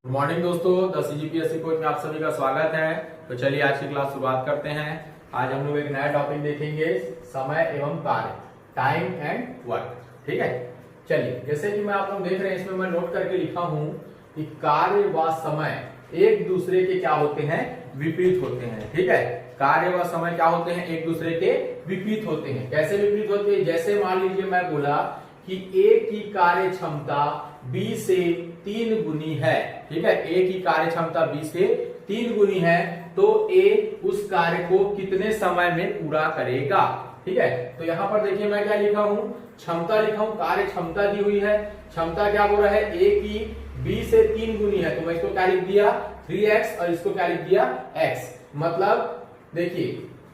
Good morning दोस्तों, the CGPSC coach में आप सभी का स्वागत है। तो चलिए आज की क्लास शुरुआत करते हैं। आज हम लोग एक नया टॉपिक देखेंगे, समय एवं कार्य, टाइम एंड वर्क। ठीक है, चलिए जैसे कि मैं आप लोग देख रहे हैं, इसमें मैं नोट करके लिखा हूं कि कार्य व समय एक दूसरे के क्या होते हैं, विपरीत होते हैं। ठीक है, कार्य व समय क्या होते हैं, एक दूसरे के विपरीत होते हैं। कैसे विपरीत होते हैं? जैसे मान लीजिए मैं बोला कि ए की कार्य क्षमता बी से 3 गुनी है। ठीक है, ए की कार्य क्षमता बी से 3 गुनी है, तो ए उस कार्य को कितने समय में पूरा करेगा। ठीक है, तो यहां पर देखिए मैं क्या लिखा हूं, क्षमता लिखा हूं, कार्य क्षमता दी हुई है। क्षमता क्या बोल रहा है, ए की बी से 3 गुनी है, तो मैं इसको क्या लिख दिया 3x और इसको क्या लिख दिया x। मतलब देखिए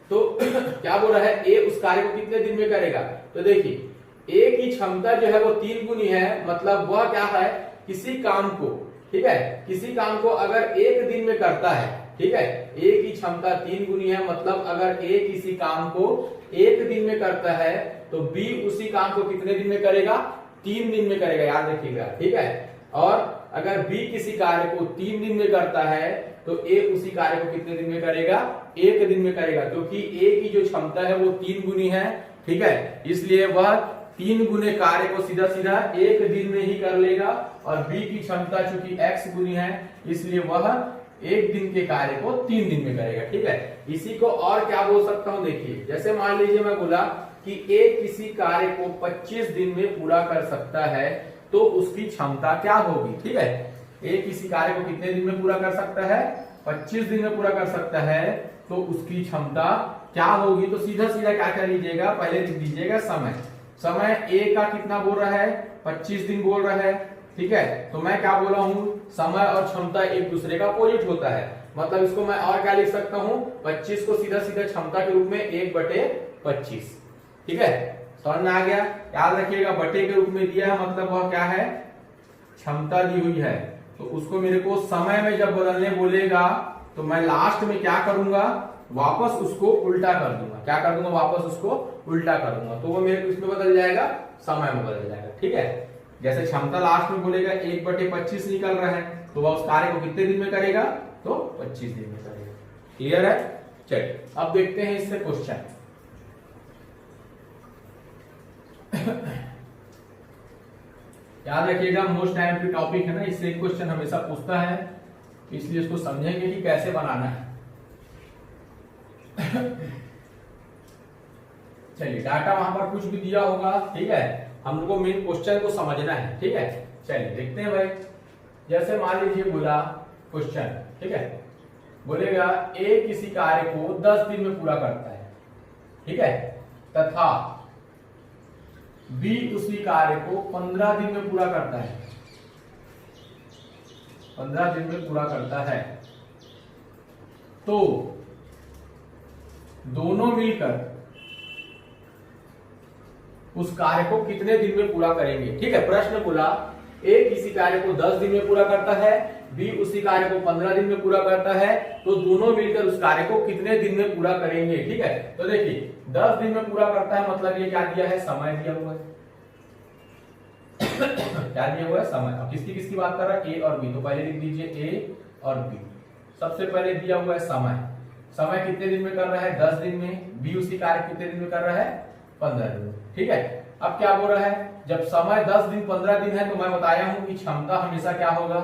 तो क्या बोल रहा है, ए उस कार्य को कितने दिन में करेगा। तो देखिए ए की क्षमता जो है वो 3 गुनी है, मतलब वह क्या है, किसी काम को, ठीक है, किसी काम को अगर एक दिन में करता है, ठीक है, ए की क्षमता 3 गुनी है, मतलब अगर ए किसी काम को एक दिन में करता है तो बी उसी काम को कितने दिन में करेगा, 3 दिन में करेगा, याद रखिएगा। ठीक है, और अगर बी किसी कार्य को 3 दिन में करता है तो ए उसी कार्य को कितने दिन में करेगा, 1 दिन में करेगा, क्योंकि ए की जो क्षमता है वो 3 गुनी है। ठीक है, इसलिए वह 3 गुने कार्य को सीधा सीधा 1 दिन में ही कर लेगा, और बी की क्षमता चूंकि x गुनी है इसलिए वह 1 दिन के कार्य को 3 दिन में करेगा। ठीक है, इसी को और क्या बोल सकता हूं, देखिए जैसे मान लीजिए मैं बोला कि ए किसी कार्य को 25 दिन में पूरा कर सकता है, तो उसकी क्षमता क्या होगी। ठीक है, ए किसी कार्य को कितने दिन में पूरा कर सकता है, 25 दिन में पूरा कर सकता है, तो उसकी क्षमता क्या होगी। तो सीधा सीधा क्या कर लीजिएगा, पहले लिख दीजिएगा समय। समय ए का कितना बोल रहा है, 25 दिन बोल रहा है। ठीक है, तो मैं क्या बोला हूं, समय और क्षमता एक दूसरे का अपोजिट होता है, मतलब इसको मैं और क्या लिख सकता हूं, 25 को सीधा सीधा क्षमता के रूप में 1/25। ठीक है, समझ में आ गया। याद रखिएगा बटे के रूप में दिया है, मतलब वह क्या है, क्षमता दी हुई है, तो उसको मेरे को समय में जब बदलने बोलेगा तो मैं लास्ट में क्या करूंगा, वापस उसको उल्टा कर दूंगा। क्या कर दूंगा, वापस उसको उल्टा कर दूंगा, तो वो मेरे को इसमें बदल जाएगा, समय में बदल जाएगा। ठीक है, जैसे क्षमता लास्ट में बोलेगा 1/25 निकल रहा है, तो वह उस कार्य को कितने दिन में करेगा, तो 25 दिन में करेगा। क्लियर है। चलिए अब देखते हैं इससे क्वेश्चन। याद रखिएगा मोस्ट टाइम टॉपिक है ना, इससे एक क्वेश्चन हमेशा पूछता है, इसलिए इसको समझेंगे कि कैसे बनाना है। चलिए डाटा वहां पर कुछ भी दिया होगा, ठीक है, हम लोग को मेन क्वेश्चन को समझना है। ठीक है, चलिए देखते हैं भाई। जैसे मान लीजिए बोला क्वेश्चन, ठीक है, बोलेगा ए किसी कार्य को 10 दिन में पूरा करता है, ठीक है, तथा बी उसी कार्य को 15 दिन में पूरा करता है, 15 दिन में पूरा करता है, तो दोनों मिलकर उस कार्य को कितने दिन में पूरा करेंगे। ठीक है, प्रश्न बोला ए किसी कार्य को 10 दिन में पूरा करता है, बी उसी कार्य को 15 दिन में पूरा करता है, तो दोनों मिलकर उस कार्य को कितने दिन में पूरा करेंगे। ठीक है, तो देखिए 10 दिन में पूरा करता है, मतलब ये क्या दिया है, समय दिया हुआ है। क्या दिया हुआ है, समय। अब किसकी किसकी बात कर रहा है, ए और बी, तो पहले लिख दीजिए ए और बी। सबसे पहले दिया हुआ है समय, समय कितने दिन में कर रहा है, 10 दिन में, बी उसी कार्य कितने दिन में कर रहा है, 15 दिन में। ठीक है, अब क्या बोल रहा है, जब समय 10 दिन 15 दिन है, तो मैं बताया हूं कि क्षमता हमेशा क्या होगा,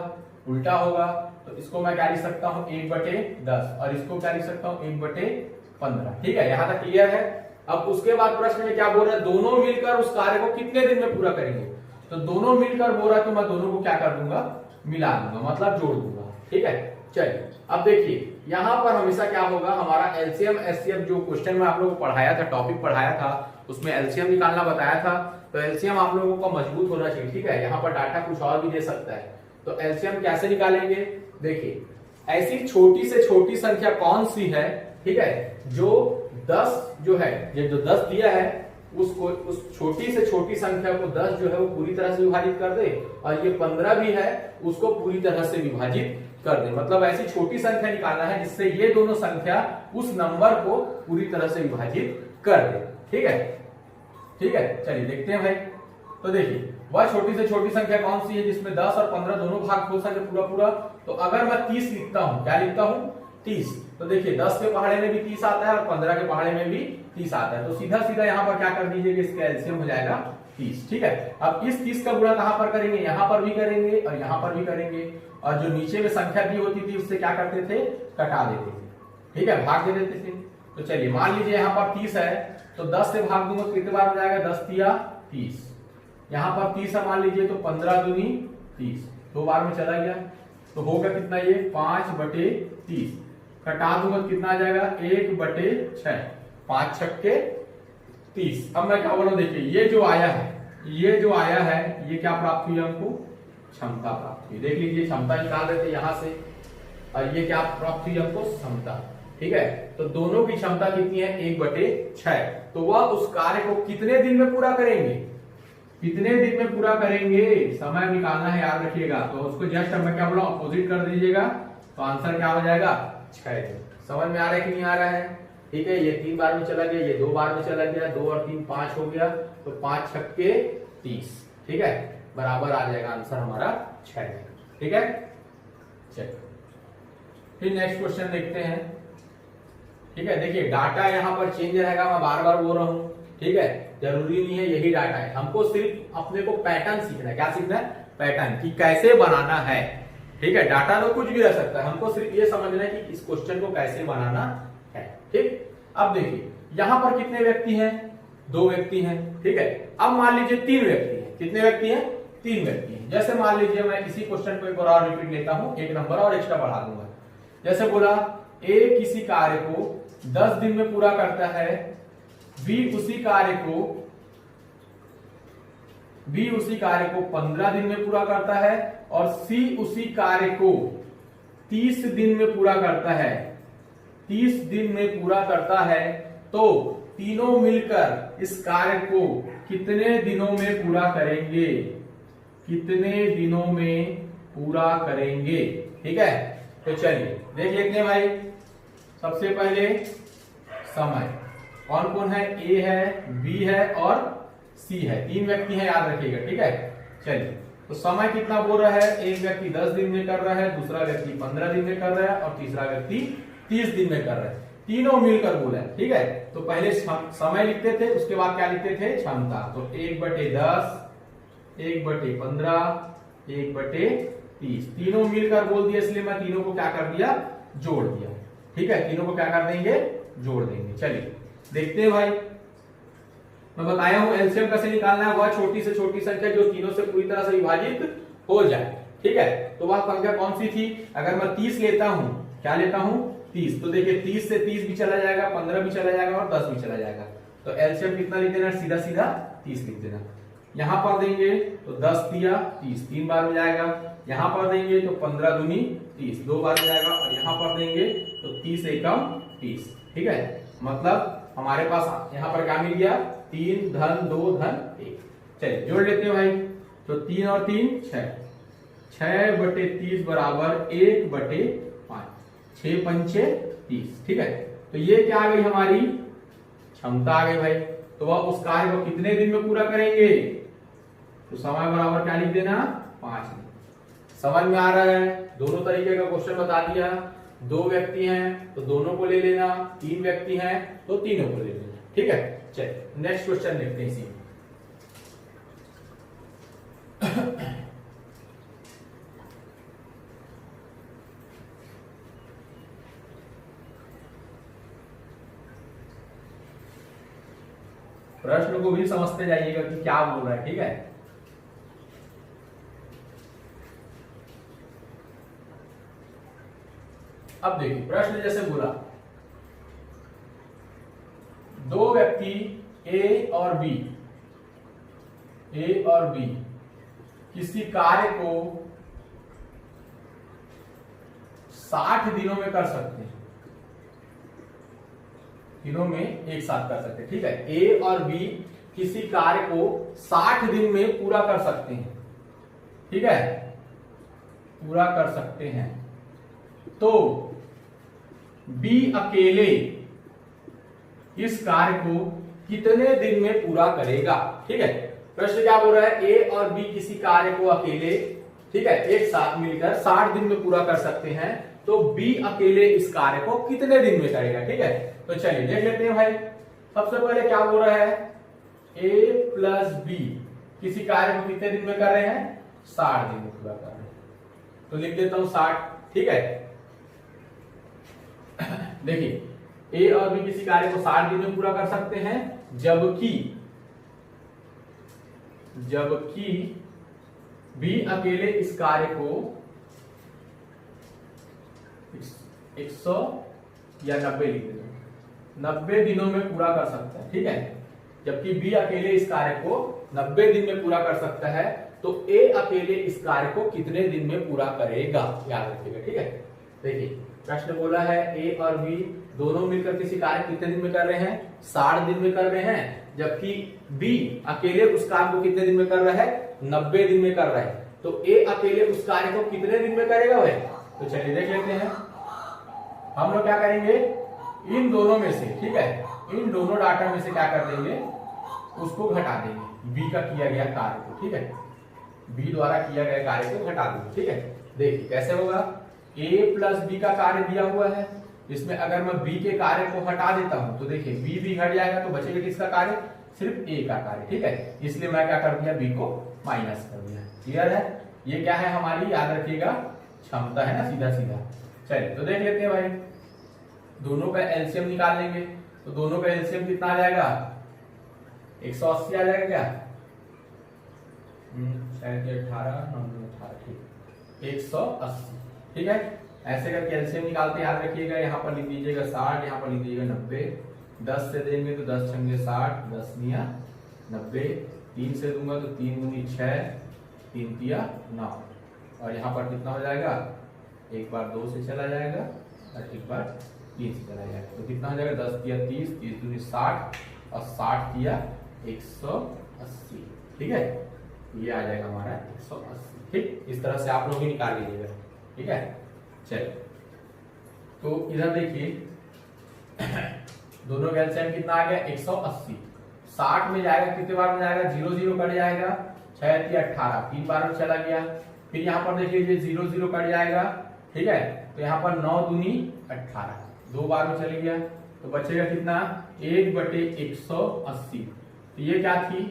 उल्टा होगा, तो इसको मैं क्या लिख सकता हूं 1/10, और इसको क्या लिख सकता हूं 1/15। ठीक है, यहां तक क्लियर है। अब उसके बाद प्रश्न में क्या बोल रहा है, दोनों मिलकर उस कार्य को कितने दिन में पूरा करेंगे, तो दोनों मिलकर बोल रहा है, तो मैं दोनों को क्या कर दूंगा, मिला दूंगा, मतलब जोड़ दूंगा। ठीक है, चलिए अब देखिए यहां पर हमेशा क्या होगा, हमारा एलसीएम एचसीएफ जो क्वेश्चन में आप लोगों को पढ़ाया था, टॉपिक पढ़ाया था, उसमें एलसीएम निकालना बताया था, तो एलसीएम आप लोगों को मजबूत होना चाहिए। ठीक है, यहाँ पर डाटा कुछ और भी दे सकता है, तो एलसीएम कैसे निकालेंगे, देखिए ऐसी छोटी से छोटी संख्या कौन सी है, ठीक है, जो 10 जो है, ये जो 10 दिया है उसको, उस छोटी से छोटी संख्या को 10 जो है वो पूरी तरह से विभाजित कर दे, और ये 15 भी है उसको पूरी तरह से विभाजित कर दे। मतलब ऐसी छोटी संख्या निकालना है जिससे ये दोनों संख्या उस नंबर को पूरी तरह से विभाजित कर दे। ठीक है, ठीक है, चलिए देखते हैं भाई। तो देखिए वह छोटी से छोटी संख्या कौन सी है जिसमें 10 और 15 दोनों भाग हो सके पूरा पूरा। तो अगर मैं 30 लिखता हूं, क्या लिखता हूं 30, तो देखिए 10 के पहाड़े में भी 30 आता है और 15 के पहाड़े में भी 30 आता है। तो सीधा सीधा यहाँ पर क्या कर दीजिएगा, इसका एलसीएम हो जाएगा 30। ठीक है, अब इस 30 का गुणा कहां पर करेंगे, यहां पर भी करेंगे और यहां पर भी करेंगे, और जो नीचे में संख्या दी होती थी उससे क्या करते थे, कटा देते थे। ठीक है, भाग दे देते थे। तो चलिए मान लीजिए यहाँ पर 30 है, तो 10 से भाग दूंगा कितने बार हो जाएगा, 10 तिया 30। यहाँ पर 30 है मान लीजिए, तो 15 दूनी 30, 2 बार में चला गया, तो होगा कितना ये 5/30। कटा दूंगा कितना आ जाएगा 1/6, 5 छक्के 30। अब मैं क्या बोल रहा हूं, देखिए ये जो आया है, ये जो आया है, ये क्या प्राप्त हुई हमको, क्षमता प्राप्त हुई। देख लीजिए क्षमता निकाल रहे थे यहां से, और ये क्या प्राप्त हुई हमको, क्षमता। ठीक है, तो दोनों की क्षमता कितनी है, 1/6। तो वह उस कार्य को कितने दिन में पूरा करेंगे, कितने दिन में पूरा करेंगे, समय निकालना है, याद रखिएगा। तो उसको जस्ट मैं क्या बोला, अपोजिट कर दीजिएगा, तो आंसर क्या हो जाएगा 6 दिन। समझ में आ रहा है कि नहीं आ रहा है। ठीक है, ये 3 बार में चला गया, ये 2 बार में चला गया, 2 और 3 5 हो गया, तो 5 छक्के 30। ठीक है, बराबर आ जाएगा आंसर हमारा 6 दिन। ठीक है, चलिए फिर नेक्स्ट क्वेश्चन देखते हैं। ठीक है, देखिए डाटा यहाँ पर चेंज रहेगा, मैं बार बार बोल रहा हूं। ठीक है, जरूरी नहीं है यही डाटा है, हमको सिर्फ अपने को पैटर्न सीखना है। क्या सीखना है, पैटर्न, कि कैसे बनाना है। ठीक है, डाटा तो कुछ भी रह सकता है, हमको सिर्फ ये समझना है कि इस क्वेश्चन को कैसे बनाना है। ठीक, अब देखिए यहां पर कितने व्यक्ति हैं, 2 व्यक्ति हैं। ठीक है, अब मान लीजिए 3 व्यक्ति हैं। कितने व्यक्ति हैं, 3 व्यक्ति हैं। जैसे मान लीजिए मैं इसी क्वेश्चन को एक बार और रिपीट लेता हूं, एक नंबर और एक्स्ट्रा बढ़ा दूंगा। जैसे बोला ए किसी कार्य को 10 दिन में पूरा करता है, बी उसी कार्य को 15 दिन में पूरा करता है, और सी उसी कार्य को 30 दिन में पूरा करता है, 30 दिन में पूरा करता है। तो तीनों मिलकर इस कार्य को कितने दिनों में पूरा करेंगे, कितने दिनों में पूरा करेंगे। ठीक है, तो चलिए देख लेते हैं भाई। सबसे पहले समय, कौन कौन है, ए है, बी है और सी है, 3 व्यक्ति हैं, याद रखिएगा। ठीक है, चलिए तो समय कितना बोल रहा है, एक व्यक्ति 10 दिन में कर रहा है, दूसरा व्यक्ति 15 दिन में कर रहा है और तीसरा व्यक्ति 30 दिन में कर रहा है, तीनों मिलकर बोला है। ठीक है, तो पहले समय लिखते थे, उसके बाद क्या लिखते थे, क्षमता। तो 1/10, 1/15, 1/30, तीनों मिलकर बोल दिया, इसलिए मैं तीनों को क्या कर दिया, जोड़ दिया। ठीक है, तीनों को क्या कर देंगे, जोड़ देंगे। चलिए देखते हैं भाई, मैं बताया हूं एलसीएम कैसे निकालना है, वह छोटी से छोटी संख्या जो तीनों से पूरी तरह से विभाजित हो जाए। ठीक है, तो वह संख्या कौन सी थी, अगर मैं 30 लेता हूं, क्या लेता हूं 30, तो देखिए 30 से 30 भी चला जाएगा, 15 भी चला जाएगा और 10 भी चला जाएगा। तो एलसीएम कितना लिख देना, सीधा सीधा 30 लिख देना। यहां पर देंगे तो 10 तिया 30, 3 बार में जाएगा। यहां पर देंगे तो 15 दूनी 30, 2 बार में जाएगा, और यहां पर देंगे तो 30 एकम 30। ठीक है, मतलब हमारे पास यहां पर क्या मिल गया, 3 धन 2 धन 1। चलिए जोड़ लेते हैं भाई, तो 3 और 3 6, 6/30 बराबर 1/5, 6 पंचे 30। ठीक है, तो ये क्या आ गई, हमारी क्षमता आ गई भाई। तो वह उस कार्य को कितने दिन में पूरा करेंगे, तो समय बराबर क्या लिख देना, 5 दिन। समझ में आ रहा है, दोनों तरीके का क्वेश्चन बता दिया। 2 व्यक्ति हैं तो दोनों को ले लेना, 3 व्यक्ति हैं तो तीनों को ले लेना। ठीक है, चलिए नेक्स्ट क्वेश्चन देखते हैं इसी। प्रश्न को भी समझते जाइएगा कि क्या बोल रहा है। ठीक है, अब देखिए प्रश्न जैसे बोला, 2 व्यक्ति ए और बी किसी कार्य को 60 दिनों में कर सकते हैं, दिनों में एक साथ कर सकते हैं। ठीक है, ए और बी किसी कार्य को 60 दिन में पूरा कर सकते हैं। ठीक है, पूरा कर सकते हैं। तो बी अकेले इस कार्य को कितने दिन में पूरा करेगा। ठीक है, प्रश्न क्या बोल रहा है, ए और बी किसी कार्य को अकेले, ठीक है, एक साथ मिलकर 60 दिन में पूरा कर सकते हैं, तो बी अकेले इस कार्य को कितने दिन में करेगा। ठीक है, तो चलिए देख लेते हैं भाई। सबसे पहले क्या बोल रहा है, ए प्लस बी किसी कार्य को कितने दिन में कर रहे हैं, 60 दिन में पूरा कर रहे हैं, तो लिख देता हूं 60। ठीक है, देखिए ए और बी किसी कार्य को 60 दिन में पूरा कर सकते हैं, जबकि बी अकेले इस कार्य को 100 या 90 लिख देते हैं, 90 दिनों में पूरा कर सकता है। ठीक है, जबकि बी अकेले इस कार्य को 90 दिन में पूरा कर सकता है, तो ए अकेले इस कार्य को कितने दिन में पूरा करेगा, याद रखिएगा। ठीक है, देखिए प्रश्न बोला है ए और बी दोनों मिलकर किसी कार्य कितने दिन में कर रहे हैं, 60 दिन में कर रहे हैं, जबकि बी अकेले उस कार्य को कितने दिन में कर रहा है, 90 दिन में कर रहा है, तो ए अकेले उस कार्य को कितने दिन में करेगा भाई। तो चलिए देख लेते हैं, हम लोग क्या करेंगे, इन दोनों में से, ठीक है, इन दोनों डाटा में से क्या कर देंगे, उसको घटा देंगे, बी का किया गया कार्य को। ठीक है, बी द्वारा किया गया कार्य को घटा देंगे। ठीक है, देखिए कैसे होगा, ए प्लस बी का कार्य दिया हुआ है, इसमें अगर मैं बी के कार्य को हटा देता हूं तो देखिए बी भी घट जाएगा, तो बचेगा किसका कार्य, सिर्फ ए का कार्य। ठीक है, इसलिए मैं क्या कर दिया, बी को माइनस कर दिया। क्लियर है, ये क्या है हमारी, याद रखिएगा, क्षमता है ना, सीधा सीधा। चलिए तो देख लेते हैं भाई, दोनों का एलसीएम निकाल लेंगे, तो दोनों का एलसीएम कितना आ जाएगा, 180 आ जाएगा क्या, 18 ठीक, 180। ठीक है, ऐसे करके एलसीएम निकालते याद रखिएगा, यहाँ पर लिख दीजिएगा 60, यहाँ पर लिख दीजिएगा 90, 10 से देंगे तो 10 छंगे 60, 10 निया 90, 3 से दूंगा तो 3 दूनी 6, 3 तिया 9, और यहाँ पर कितना हो जाएगा, एक बार 2 से चला जाएगा और एक बार 3 से चला जाएगा, तो कितना हो जाएगा, 10 तिया 30, 30 दूनी 60 और 60 तिया 180। ठीक है, ये आ जाएगा हमारा 180। ठीक, इस तरह से आप लोग ही निकाल लीजिएगा। ठीक है, चलिए तो इधर देखिए दोनों का एलसीएम कितना आ गया, 180, 60 में जाएगा, कितने बार में जाएगा, 0 0 कट जाएगा, 6 3 18, 3 बार में चला गया, फिर यहाँ पर देख लीजिए 0 0 कट जाएगा। ठीक है, तो यहाँ पर 9 दूनी 18, 2 बार में चले गया, तो बचेगा कितना, 1/180। तो ये क्या थी,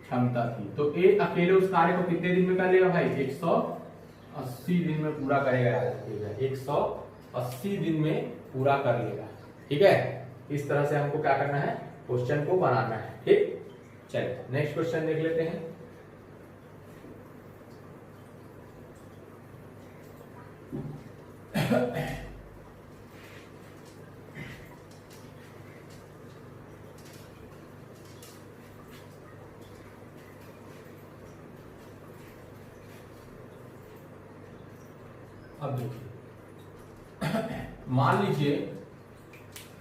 क्षमता थी, तो ए अकेले उस कार्य को कितने दिन में कर लेगा भाई, 180 दिन में पूरा करेगा, याद रखिएगा, 180 दिन में पूरा कर लेगा। ठीक है, इस तरह से हमको क्या करना है, क्वेश्चन को बनाना है। ठीक, चलिए नेक्स्ट क्वेश्चन देख लेते हैं। अब देखिए मान लीजिए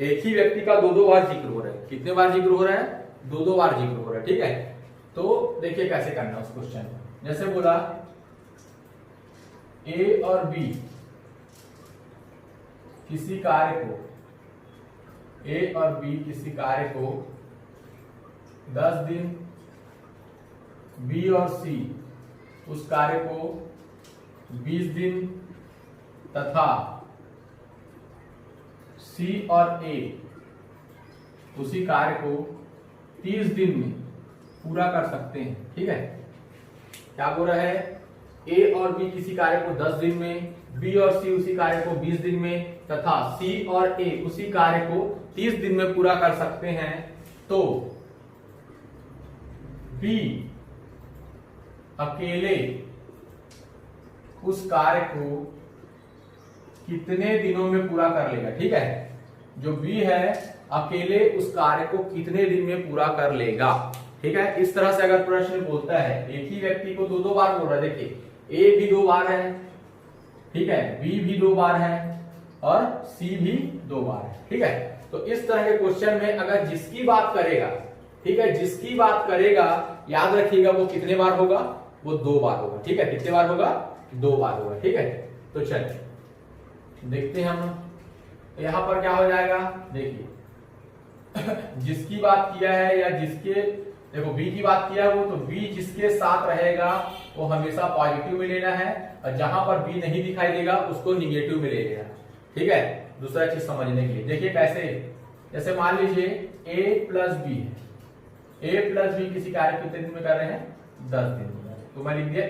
एक ही व्यक्ति का 2 बार जिक्र हो रहा है, कितने बार जिक्र हो रहा है, 2 बार जिक्र हो रहा है। ठीक है, तो देखिए कैसे करना उस क्वेश्चन को, जैसे बोला ए और बी किसी कार्य को, ए और बी किसी कार्य को 10 दिन, बी और सी उस कार्य को 20 दिन तथा सी और ए उसी कार्य को 30 दिन में पूरा कर सकते हैं। ठीक है, क्या बोल रहा है, ए और बी किसी कार्य को 10 दिन में, बी और सी उसी कार्य को 20 दिन में तथा सी और ए उसी कार्य को 30 दिन में पूरा कर सकते हैं, तो बी अकेले उस कार्य को कितने दिनों में पूरा कर लेगा। ठीक है, जो बी है अकेले उस कार्य को कितने दिन में पूरा कर लेगा। ठीक है, इस तरह से अगर प्रश्न बोलता है, एक ही व्यक्ति को 2 बार बोल रहा है, देखिए ए भी 2 बार है, ठीक है, बी भी 2 बार है और सी भी 2 बार है। ठीक है, तो इस तरह के क्वेश्चन में अगर जिसकी बात करेगा, ठीक है, जिसकी बात करेगा, याद रखिएगा वो कितने बार होगा, वो 2 बार होगा। ठीक है, कितने बार होगा, 2 बार होगा। ठीक है, तो चलिए देखते हैं हम यहां पर क्या हो जाएगा, देखिए जिसकी बात किया है या जिसके देखो बी की बात किया वो, तो बी जिसके साथ रहेगा वो हमेशा पॉजिटिव में लेना है, और जहां पर बी नहीं दिखाई देगा उसको निगेटिव में ले लेना। ठीक है, दूसरा चीज समझने के लिए देखिए कैसे, जैसे मान लीजिए a प्लस बी है, a प्लस बी किसी कार्य कितने दिन में कर रहे हैं, 10 दिन में, तो मैं लिख दिया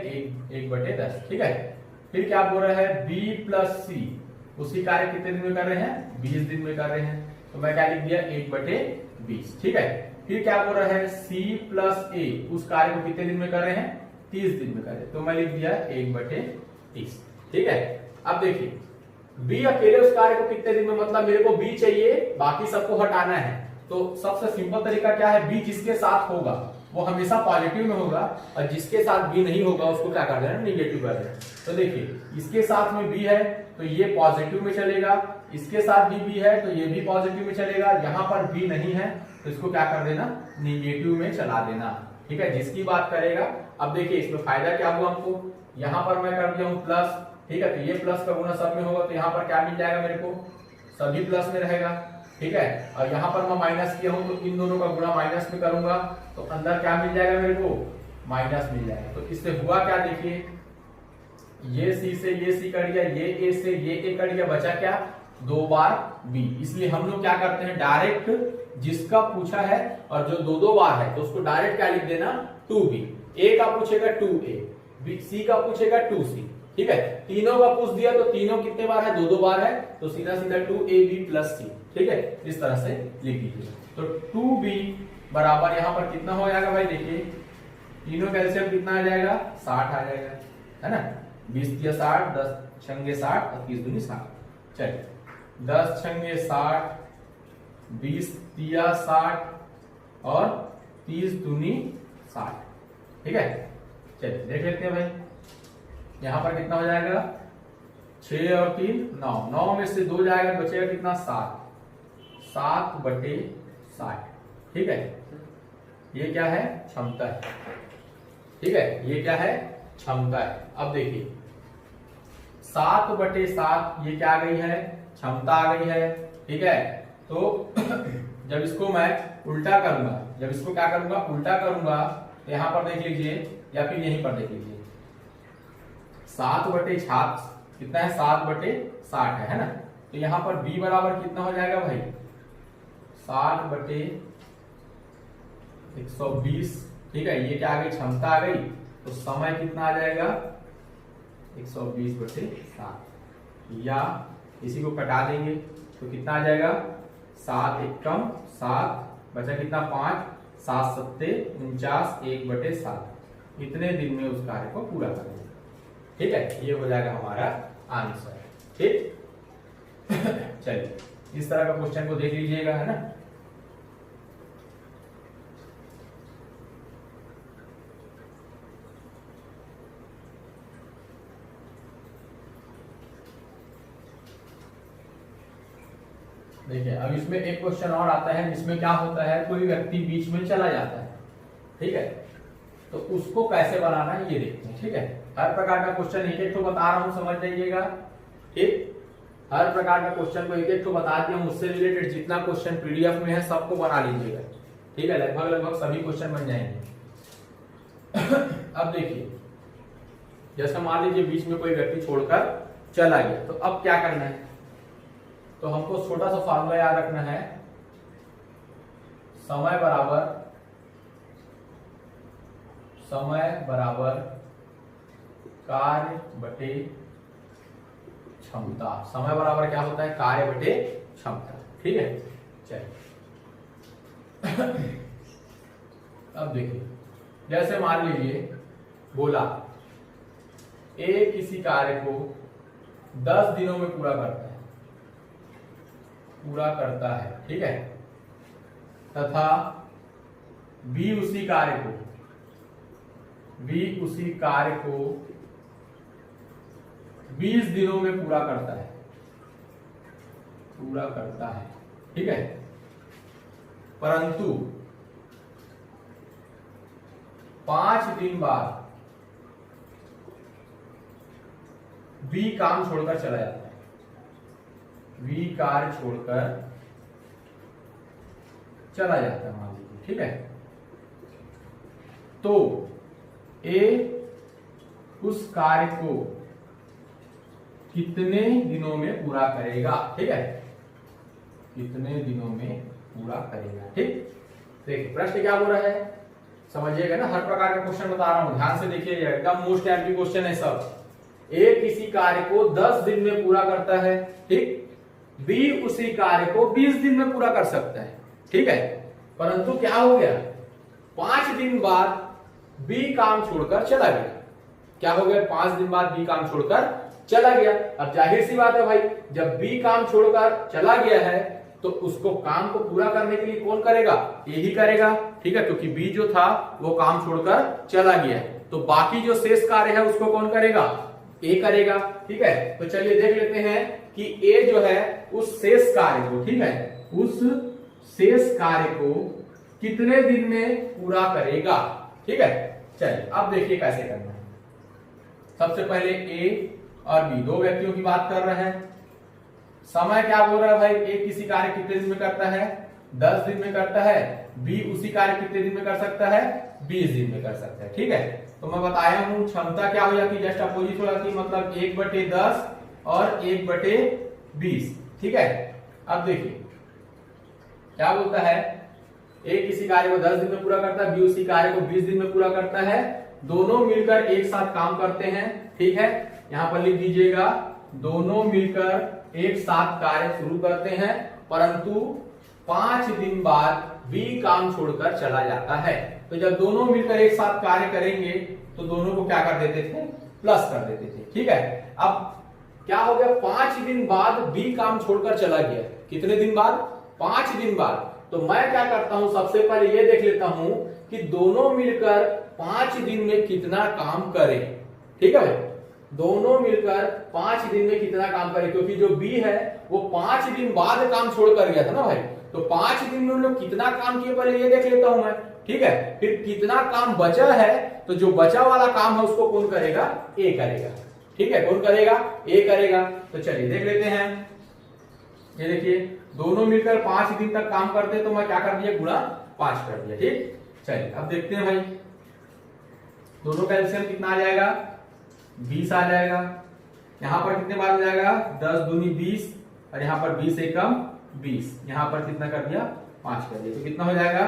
1/10। ठीक है, फिर क्या बोल रहा है b प्लस सी, उसी कार्य कितने दिन में कर रहे हैं, 20 दिन में कर रहे हैं, तो मैं क्या लिख दिया 1/20। ठीक है, फिर क्या बोल रहा है c प्लस a, उस कार्य को कितने दिन में कर रहे हैं, 30 दिन में कर रहे हैं, तो मैं लिख दिया 1/30। ठीक है, अब देखिए b अकेले उस कार्य को कितने दिन में, मतलब मेरे को b चाहिए, बाकी सबको हटाना है, तो सबसे सिंपल तरीका क्या है, b जिसके साथ होगा वो हमेशा पॉजिटिव में होगा, और जिसके साथ b नहीं होगा उसको क्या कर देना, निगेटिव कर देना। तो देखिए इसके साथ में b है तो ये पॉजिटिव में चलेगा, इसके साथ भी b है तो ये भी पॉजिटिव में चलेगा, यहाँ पर b नहीं है तो इसको क्या कर देना, निगेटिव में चला देना। ठीक है, जिसकी बात करेगा। अब देखिए इसमें फायदा क्या हुआ हमको, यहाँ पर मैं कर दिया हूँ प्लस। ठीक है, तो ये प्लस का गुना सब में होगा, तो यहाँ पर क्या मिल जाएगा मेरे को, सभी प्लस में रहेगा। ठीक है, और यहाँ पर मैं माइनस किया हूँ तो इन दोनों का गुणा माइनस में करूंगा, तो अंदर क्या मिल जाएगा मेरे को, माइनस मिल जाएगा। तो इससे हुआ क्या, देखिए ये सी से ये सी कट गया, ये ए से ये ए कट गया, बचा क्या, 2 बार बी। इसलिए हम लोग क्या करते हैं, डायरेक्ट जिसका पूछा है और जो 2 बार है तो उसको डायरेक्ट क्या लिख देना, 2b। ए का पूछेगा 2a, सी का पूछेगा 2c। ठीक है, तीनों का पूछ दिया तो तीनों कितने बार है, 2 बार है, तो सीधा सीधा 2ab प्लस c। ठीक है, इस तरह से लिख दीजिए। तो 2b बराबर यहाँ पर कितना हो जाएगा भाई, देखिए तीनों कैल्शियम कितना आ जाएगा, 60 आ जाएगा, है ना, 20 तिया 60, 10 छंगे 60 और 30 दूनी 60। चलिए 10 छंगे 60, 20 तिया 60 और 30 दूनी 60। ठीक है, चलिए देख लेते हैं भाई, यहां पर कितना हो जाएगा, 6 और 3 9, 9 में से 2 जाएगा, बचेगा कितना, 7/60। ठीक है, ये क्या है, क्षमता है। ठीक है, ये क्या है, क्षमता है। अब देखिए 7/7 ये क्या आ गई है, क्षमता आ गई है। ठीक है, तो जब इसको मैं उल्टा करूंगा, जब इसको क्या करूंगा, उल्टा करूंगा, तो यहां पर देख लीजिए या फिर यहीं पर देख लीजिए, 7/7 कितना है, 7/60 है ना, तो यहां पर b बराबर कितना हो जाएगा भाई, 60/120। ठीक है, ये क्या आ गई, क्षमता आ गई, तो समय कितना आ जाएगा, 120/7, या इसी को कटा देंगे तो कितना आ जाएगा, 7 एकम 7, बचा कितना 5, 7 सत्ते 49, 1/7। इतने दिन में उस कार्य को पूरा करेंगे। ठीक है, ये हो जाएगा हमारा आंसर। ठीक चलिए इस तरह का क्वेश्चन को देख लीजिएगा, है ना। देखिए अब इसमें एक क्वेश्चन और आता है जिसमें क्या होता है, कोई व्यक्ति बीच में चला जाता है। ठीक है, तो उसको कैसे बनाना है ये देखते हैं। ठीक है, हर प्रकार का क्वेश्चन एक एक तो बता रहा हूं, समझ लीजिएगा। ठीक, हर प्रकार का क्वेश्चन को एक एक तो बता दिया हूं, उससे रिलेटेड जितना क्वेश्चन पीडीएफ में है सबको बना लीजिएगा। ठीक है, लगभग लगभग सभी क्वेश्चन बन जाएंगे। अब देखिए जैसे मान लीजिए बीच में कोई व्यक्ति छोड़कर चला गया, तो अब क्या करना है, तो हमको छोटा सा फार्मूला याद रखना है, समय बराबर कार्य बटे क्षमता। समय बराबर क्या होता है, कार्य बटे क्षमता। ठीक है, चलिए अब देखिए जैसे मान लीजिए बोला ए किसी कार्य को 10 दिनों में पूरा करता है। ठीक है, तथा बी उसी कार्य को 20 दिनों में पूरा करता है। ठीक है, परंतु 5 दिन बाद बी काम छोड़कर चला जाता है, बी कार्य छोड़कर चला जाता है मान लीजिए। ठीक है, तो ए उस कार्य को कितने दिनों में पूरा करेगा। ठीक है, कितने दिनों में पूरा करेगा। ठीक, देखिए प्रश्न क्या बोल रहा है, समझिएगा ना, हर प्रकार का क्वेश्चन बता रहा हूं, ध्यान से देखिएगा, एकदम मोस्ट एमपी क्वेश्चन है सब। ए किसी कार्य को 10 दिन में पूरा करता है, ठीक, बी उसी कार्य को 20 दिन में पूरा कर सकता है। ठीक है, परंतु क्या हो गया, 5 दिन बाद बी काम छोड़कर चला गया। क्या हो गया, 5 दिन बाद बी काम छोड़कर चला गया। अब जाहिर सी बात है भाई, जब बी काम छोड़कर चला गया है तो उसको काम को पूरा करने के लिए कौन करेगा, ए ही करेगा। ठीक है, क्योंकि बी जो था वो काम छोड़कर चला गया है, तो बाकी जो शेष कार्य है उसको कौन करेगा, ए करेगा। ठीक है, तो चलिए देख लेते हैं कि ए जो है उस शेष कार्य को, ठीक है, उस शेष कार्य को कितने दिन में पूरा करेगा। ठीक है, चलिए अब देखिए कैसे करना है। सबसे पहले ए और बी दो व्यक्तियों की बात कर रहे हैं। समय क्या बोल रहा है भाई, ए किसी कार्य कितने दिन में करता है, 10 दिन में करता है, बी उसी कार्य कितने दिन में कर सकता है, 20 दिन में कर सकता है। ठीक है, तो मैं बताया हूं क्षमता क्या हो जाती है, जस्ट अपोजिट हो जाती है, मतलब 1/10 और 1/20। ठीक है, अब देखिए क्या बोलता है, ए किसी कार्य को 10 दिन में पूरा करता है, बी उसी कार्य को 20 दिन में पूरा करता है, दोनों मिलकर एक साथ काम करते हैं। ठीक है, यहां पर लिख दीजिएगा, दोनों मिलकर एक साथ कार्य शुरू करते हैं, परंतु 5 दिन बाद बी काम छोड़कर चला जाता है। तो जब दोनों मिलकर एक साथ कार्य करेंगे तो दोनों को क्या कर देते थे, प्लस कर देते थे। ठीक है, अब क्या हो गया, 5 दिन बाद बी काम छोड़कर चला गया। कितने दिन बाद, 5 दिन बाद। तो मैं क्या करता हूं, सबसे पहले ये देख लेता हूं कि दोनों मिलकर 5 दिन में कितना काम करें। ठीक है, दोनों मिलकर 5 दिन में कितना काम करें, क्योंकि जो बी है वो 5 दिन बाद काम छोड़ कर गया था ना भाई, तो 5 दिन में उन लोग कितना काम किए पहले ये देख लेता हूं मैं। ठीक है, फिर कितना काम बचा है, तो जो बचा वाला काम है उसको कौन करेगा, ए करेगा। ठीक है, कौन करेगा, ए करेगा। तो चलिए देख लेते हैं, ये देखिए दोनों मिलकर 5 दिन तक काम करते, तो मैं क्या कर दिया, गुणा 5 कर दिया। ठीक, चलिए अब देखते हैं भाई, दोनों का एलसीएम कितना आ जाएगा, 20 आ जाएगा। यहां पर कितने बार हो जाएगा, 10 दूनी 20, और यहां पर 20 एकम 20, यहां पर कितना कर दिया, 5 कर दिया। तो कितना हो जाएगा,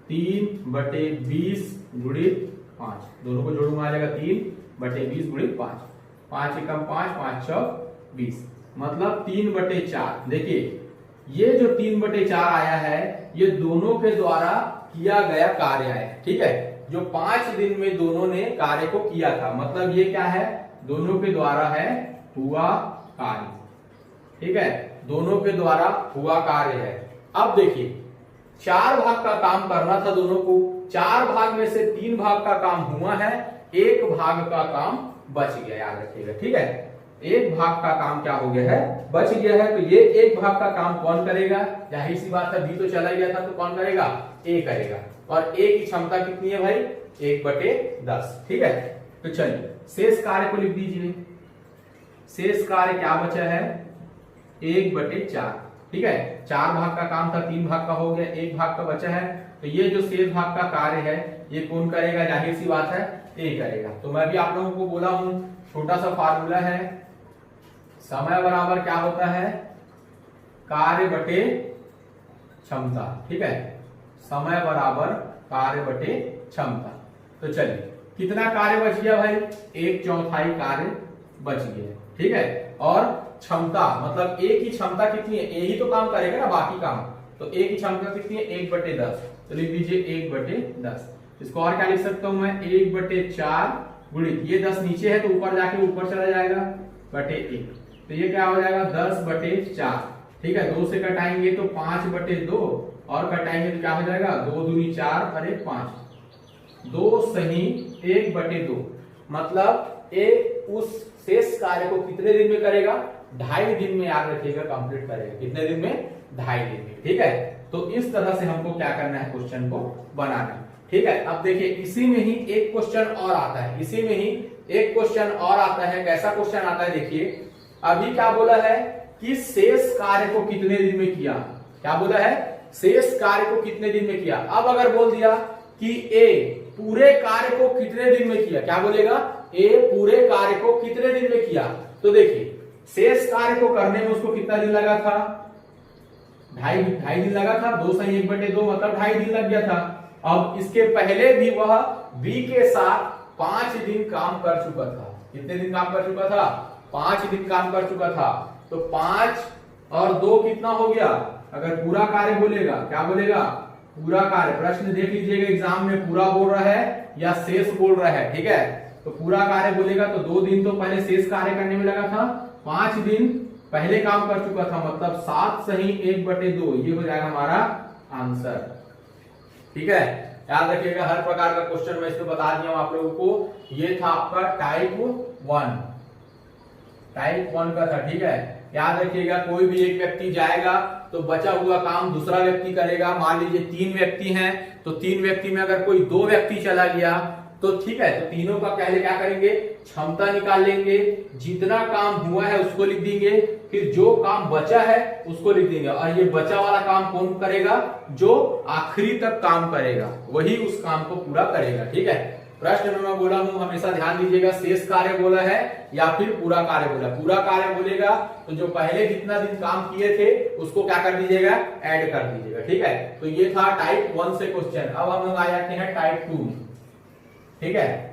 3/20 गुणित 5, दोनों को जोड़ूंगा आ जाएगा 3/20 गुणित 5, 5 एकम 5, 5 6 20, मतलब 3/4। देखिए ये जो 3/4 आया है ये दोनों के द्वारा किया गया कार्य है। ठीक है, जो 5 दिन में दोनों ने कार्य को किया था, मतलब ये क्या है, दोनों के द्वारा है हुआ कार्य। ठीक है, दोनों के द्वारा हुआ कार्य है। अब देखिए 4 भाग का काम करना था दोनों को, 4 भाग में से 3 भाग का काम हुआ है, 1 भाग का काम बच गया, याद रखिएगा। ठीक है, 1 भाग का काम क्या हो गया है, बच गया है। तो ये 1 भाग का काम कौन करेगा, जाहिर सी बात है, बी तो चला गया था तो कौन करेगा, ए करेगा। और ए की क्षमता कितनी है भाई, 1/10। ठीक है, तो चलिए शेष कार्य को लिख दीजिए, शेष कार्य क्या बचा है, 1/4। ठीक है, 4 भाग का काम था, 3 भाग का हो गया, 1 भाग का बचा है, तो ये जो शेष भाग का कार्य है ये कौन करेगा, जाहिर सी बात है, ए करेगा। तो मैं भी आप लोगों को बोला हूं, छोटा सा फार्मूला है, समय बराबर क्या होता है, कार्य बटे क्षमता। ठीक है, समय बराबर कार्य बटे क्षमता। तो चलिए कितना कार्य बच गया भाई, 1/4 कार्य बच गया। ठीक है, और क्षमता मतलब ए की क्षमता कितनी है, ए ही तो काम करेगा ना बाकी काम, तो ए की क्षमता कितनी है, 1/10। तो लिख दीजिए 1/10। इसको और क्या लिख सकता हूं मैं, 1/4 गुणित ये 10 नीचे है तो ऊपर जाके ऊपर चला जाएगा बटे 1, तो ये क्या हो जाएगा 10/4। ठीक है, 2 से कटाएंगे तो 5/2 और कटाएंगे तो क्या हो जाएगा, 2 दूनी 4 और 1 5, 2 सही 1/2। मतलब ए उस शेष कार्य को कितने दिन में करेगा, 2.5 दिन में, याद रखिएगा, कंप्लीट करेगा। कितने दिन में, 2.5 दिन में। ठीक है, तो इस तरह से हमको क्या करना है, क्वेश्चन को बनाना है। ठीक है, अब देखिए इसी में ही एक क्वेश्चन और आता है, इसी में ही एक क्वेश्चन और आता है। कैसा क्वेश्चन आता है, देखिए अभी क्या बोला है कि शेष कार्य को कितने दिन में किया, क्या बोला है, शेष कार्य को कितने दिन में किया। अब अगर बोल दिया कि ए पूरे कार्य को कितने दिन में किया, क्या बोलेगा, ए पूरे कार्य को कितने दिन में किया। तो देखिए शेष कार्य को करने में उसको कितना दिन लगा था, ढाई दिन लगा था, 2/1/2 मतलब 2.5 दिन लग गया था। अब इसके पहले भी वह बी के साथ 5 दिन काम कर चुका था। कितने दिन काम कर चुका था, 5 दिन काम कर चुका था। तो 5 और 2 कितना हो गया, अगर पूरा कार्य बोलेगा, क्या बोलेगा, पूरा कार्य। प्रश्न देख लीजिएगा एग्जाम में पूरा बोल रहा है या शेष बोल रहा है, ठीक है। तो पूरा कार्य बोलेगा तो 2 दिन तो पहले शेष कार्य करने में लगा था, 5 दिन पहले काम कर चुका था, मतलब 7/1/2 ये हो जाएगा हमारा आंसर, ठीक है। याद रखिएगा हर प्रकार का क्वेश्चन मैं इसमें बता दिया हूं आप लोगों को। ये था आपका टाइप 1 का था, ठीक है। याद रखिएगा कोई भी एक व्यक्ति जाएगा तो बचा हुआ काम दूसरा व्यक्ति करेगा। मान लीजिए 3 व्यक्ति हैं तो 3 व्यक्ति में अगर कोई 2 व्यक्ति चला गया तो ठीक है, तो तीनों का पहले क्या करेंगे, क्षमता निकाल लेंगे, जितना काम हुआ है उसको लिख देंगे, फिर जो काम बचा है उसको लिख देंगे। और ये बचा वाला काम कौन करेगा, जो आखिरी तक काम करेगा वही उस काम को पूरा करेगा, ठीक है। प्रश्न में मैं बोला हूं हमेशा ध्यान दीजिएगा, शेष कार्य बोला है या फिर पूरा कार्य बोला। पूरा कार्य बोलेगा तो जो पहले जितना दिन काम किए थे उसको क्या कर दीजिएगा, ऐड कर दीजिएगा, ठीक है। तो ये था टाइप 1 से क्वेश्चन। अब हम लोग आ जाते हैं टाइप 2, ठीक है।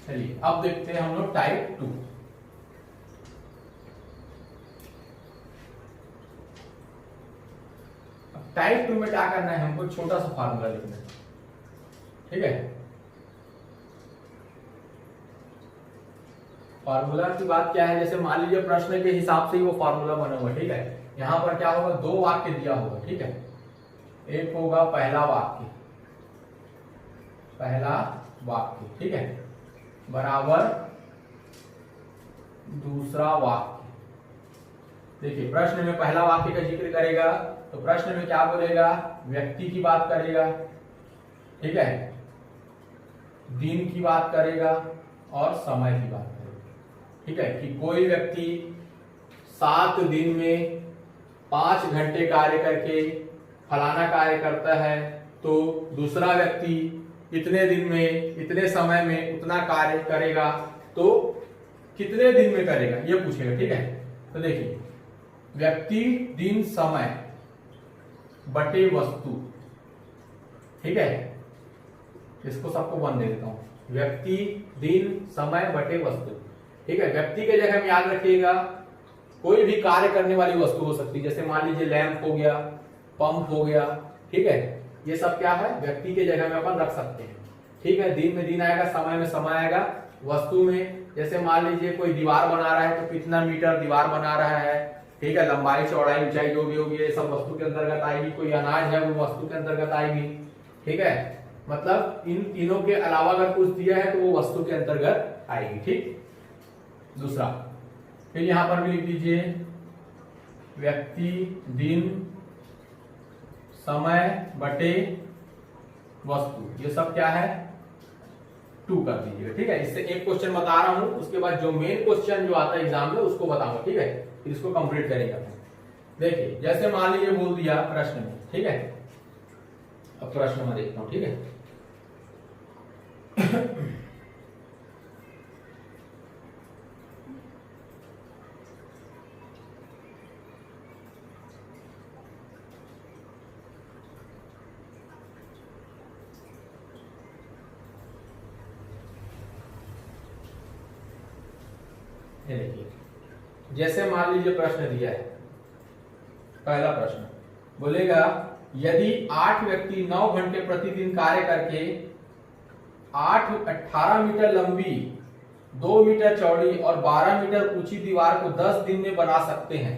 चलिए अब देखते हैं हम लोग टाइप 2। टाइप 2 में क्या करना है, हमको छोटा सा फार्मूला लिखना है, ठीक है। फार्मूला की बात क्या है, जैसे मान लीजिए प्रश्न के हिसाब से ही वो फार्मूला बना हुआ है, ठीक है। यहां पर क्या होगा, 2 वाक्य दिया होगा, ठीक है। एक होगा पहला वाक्य, ठीक है, बराबर दूसरा वाक्य। देखिए प्रश्न में पहला वाक्य का जिक्र करेगा तो प्रश्न में क्या बोलेगा, व्यक्ति की बात करेगा, ठीक है, दिन की बात करेगा और समय की बात करेगा, ठीक है। कि कोई व्यक्ति 7 दिन में 5 घंटे कार्य करके फलाना कार्य करता है तो दूसरा व्यक्ति इतने दिन में इतने समय में उतना कार्य करेगा, तो कितने दिन में करेगा ये पूछेगा, ठीक है। तो देखिए व्यक्ति दिन समय बटे वस्तु, ठीक है, इसको सबको बंद दे देता हूं, व्यक्ति दिन समय बटे वस्तु, ठीक है। व्यक्ति के जगह में याद रखिएगा कोई भी कार्य करने वाली वस्तु हो सकती है, जैसे मान लीजिए लैंप हो गया, पंप हो गया, ठीक है। ये सब क्या है, व्यक्ति के जगह में अपन रख सकते हैं, ठीक है। दिन में दिन आएगा, समय में समय आएगा। वस्तु में जैसे मान लीजिए कोई दीवार बना रहा है तो कितना मीटर दीवार बना रहा है, ठीक है, लंबाई चौड़ाई ऊंचाई जो भी होगी ये सब वस्तु के अंतर्गत आएगी। कोई अनाज है वो वस्तु के अंतर्गत आएगी, ठीक है। मतलब इन तीनों के अलावा अगर कुछ दिया है तो वो वस्तु के अंतर्गत आएगी, ठीक। दूसरा फिर यहां पर भी लिख दीजिए व्यक्ति दिन समय बटे वस्तु, ये सब क्या है 2 कर दीजिएगा, ठीक है। इससे एक क्वेश्चन बता रहा हूं, उसके बाद जो मेन क्वेश्चन जो आता है एग्जाम में उसको बताऊंगा, ठीक है। फिर इसको कंप्लीट करेंगे। देखिए जैसे मान लीजिए बोल दिया प्रश्न में, ठीक है। अब प्रश्न में देखता हूं, ठीक है। देखिए जैसे मान लीजिए प्रश्न दिया है, पहला प्रश्न बोलेगा यदि 8 व्यक्ति 9 घंटे प्रतिदिन कार्य करके 18 मीटर लंबी, 2 मीटर चौड़ी और 12 मीटर ऊंची दीवार को 10 दिन में बना सकते हैं,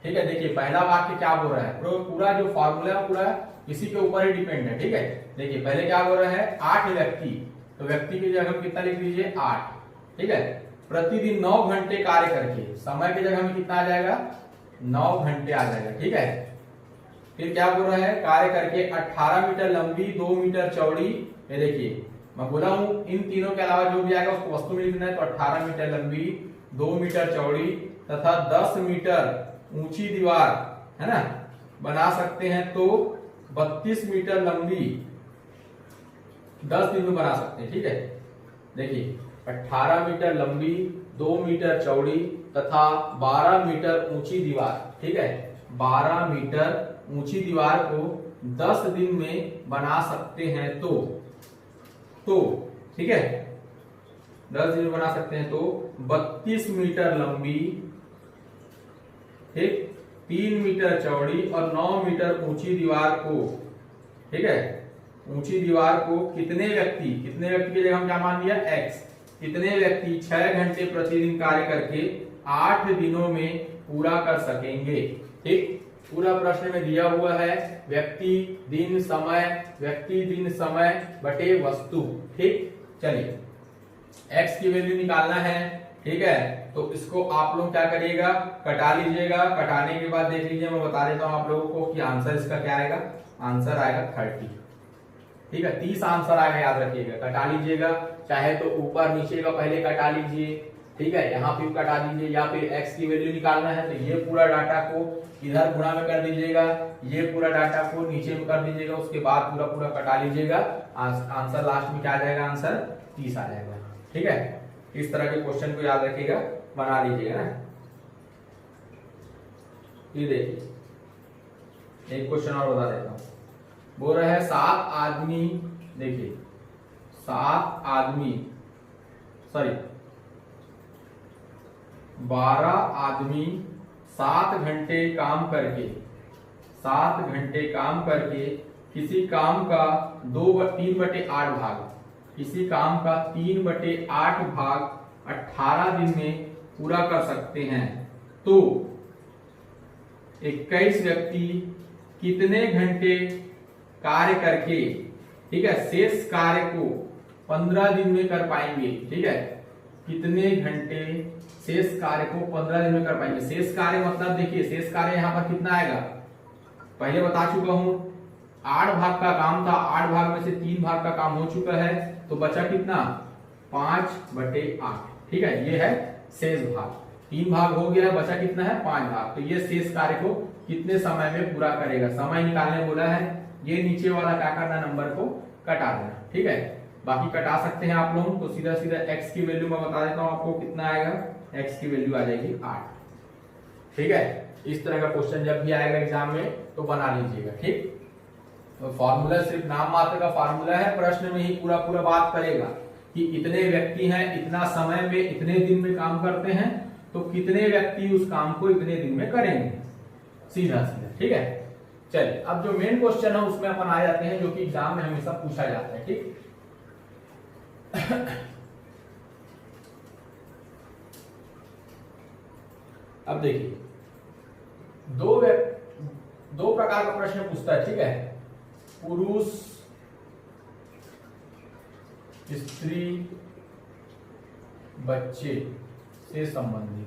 ठीक है। देखिए पहला वाक्य क्या बोल रहा है, पूरा जो फॉर्मूला है पूरा इसी के ऊपर ही डिपेंड है, ठीक है। देखिए पहले क्या बोल रहा है 8 व्यक्ति, तो व्यक्ति की जगह कितना लिख दीजिए 8, ठीक है। प्रतिदिन 9 घंटे कार्य करके, समय की जगह में कितना आ जाएगा 9 घंटे आ जाएगा। ठीक है, फिर क्या बोल रहा है, कार्य करके 18 मीटर लंबी 2 मीटर चौड़ी, ये देखिए मैं बोला हूं इन तीनों के अलावा जो भी आएगा उसको वस्तु में लिखना है। तो 18 मीटर लंबी 2 मीटर चौड़ी तथा 10 मीटर ऊंची दीवार है ना बना सकते हैं, तो 32 मीटर लंबी 10 दिन में बना सकते हैं। ठीक है, देखिए 18 मीटर लंबी 2 मीटर चौड़ी तथा 12 मीटर ऊंची दीवार, ठीक है 12 मीटर ऊंची दीवार को 10 दिन में बना सकते हैं, तो ठीक है 10 दिन में बना सकते हैं, तो 32 मीटर लंबी, ठीक 3 मीटर चौड़ी और 9 मीटर ऊंची दीवार को, ठीक है ऊंची दीवार को कितने व्यक्ति की जगह हम क्या मान लिया x, कितने व्यक्ति 6 घंटे प्रतिदिन कार्य करके 8 दिनों में पूरा कर सकेंगे। ठीक, पूरा प्रश्न में दिया हुआ है व्यक्ति दिन समय बटे वस्तु। ठीक, चलिए x की वैल्यू निकालना है। ठीक है, तो इसको आप लोग क्या करिएगा, कटा लीजिएगा। कटाने के बाद देख लीजिए, मैं बता देता हूं आप लोगों को कि आंसर इसका क्या आएगा। आंसर आएगा 30। ठीक है, 30 आंसर आएगा, याद रखिएगा। कटा लीजिएगा, चाहे तो ऊपर नीचे का पहले कटा लीजिए, ठीक है यहाँ पे कटा दीजिए, या फिर x की वैल्यू निकालना है तो ये पूरा डाटा को इधर गुणा में कर दीजिएगा, ये पूरा डाटा को नीचे में कर दीजिएगा, उसके बाद पूरा कटा लीजिएगा। आंसर लास्ट में क्या आ जाएगा, आंसर 30 आ जाएगा। ठीक है, इस तरह के क्वेश्चन को याद रखिएगा, बना लीजिएगा ना। ये देखिए एक क्वेश्चन और बता देता हूं, बोल रहा है 7 आदमी, देखिए 12 आदमी 7 घंटे काम करके किसी काम का 3/8 भाग, किसी काम का 3/8 भाग 18 दिन में पूरा कर सकते हैं, तो 21 व्यक्ति कितने घंटे कार्य करके, ठीक है शेष कार्य को 15 दिन में कर पाएंगे। ठीक है, कितने घंटे शेष कार्य को 15 दिन में कर पाएंगे। शेष कार्य मतलब देखिए, शेष कार्य यहाँ पर कितना आएगा, पहले बता चुका हूं 8 भाग का काम था, 8 भाग में से 3 भाग का काम हो चुका है, तो बचा कितना 5/8। ठीक है, ये है शेष भाग, 3 भाग हो गया है, बचा कितना है 5 भाग। तो ये शेष कार्य को कितने समय में पूरा करेगा, समय निकालने बोला है। ये नीचे वाला क्या करना, नंबर को कटा देना। ठीक है, बाकी कटा सकते हैं आप लोग, तो सीधा x की वैल्यू मैं बता देता हूं आपको कितना आएगा, x की वैल्यू आ जाएगी 8। ठीक है, इस तरह का क्वेश्चन जब भी आएगा एग्जाम में तो बना लीजिएगा। ठीक, तो फॉर्मूला सिर्फ नाम मात्र का फॉर्मूला है, प्रश्न में ही पूरा बात करेगा कि इतने व्यक्ति हैं, इतना समय में इतने दिन में काम करते हैं, तो कितने व्यक्ति उस काम को इतने दिन में करेंगे, सीधा। ठीक है, चलिए अब जो मेन क्वेश्चन है उसमें अपन आ जाते हैं, जो कि एग्जाम में हमेशा पूछा जाता है। ठीक, अब देखिए दो प्रकार का प्रश्न पूछता है। ठीक है, पुरुष स्त्री बच्चे से संबंधित।